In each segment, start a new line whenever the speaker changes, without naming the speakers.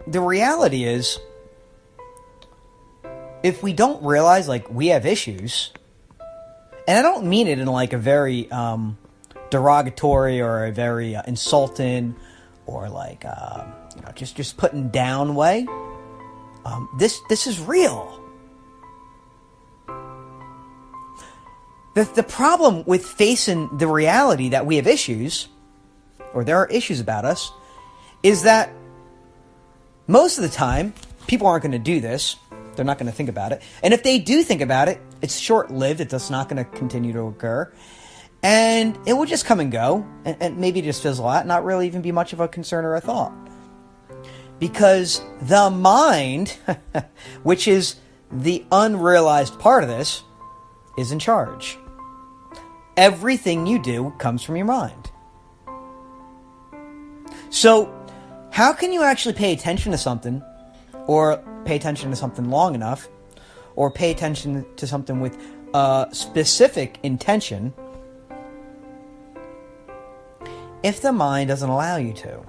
the reality is, if we don't realize, like, we have issues, and I don't mean it in, like, a very derogatory or a very insulting or, like, just putting down way. This is real. The problem with facing the reality that we have issues, or there are issues about us, is that most of the time, people aren't going to do this. They're not going to think about it. And if they do think about it, it's short-lived. It's not going to continue to occur. And it will just come and go, and maybe just fizzle out, not really even be much of a concern or a thought. Because the mind, which is the unrealized part of this, is in charge. Everything you do comes from your mind. So, how can you actually pay attention to something, or pay attention to something long enough, or pay attention to something with a specific intention, if the mind doesn't allow you to?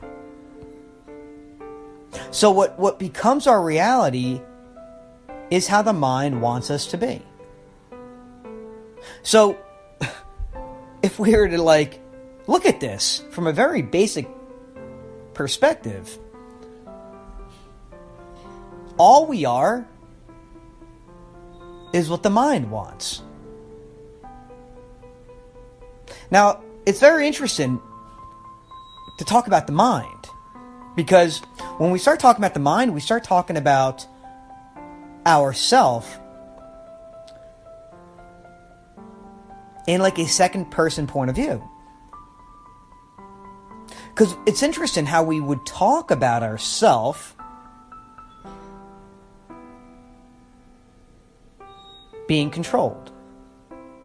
So what becomes our reality is how the mind wants us to be. So, if we were to, like, look at this from a very basic perspective, all we are is what the mind wants. Now, it's very interesting to talk about the mind, because when we start talking about the mind, we start talking about ourself in, like, a second person point of view. Because it's interesting how we would talk about ourself being controlled.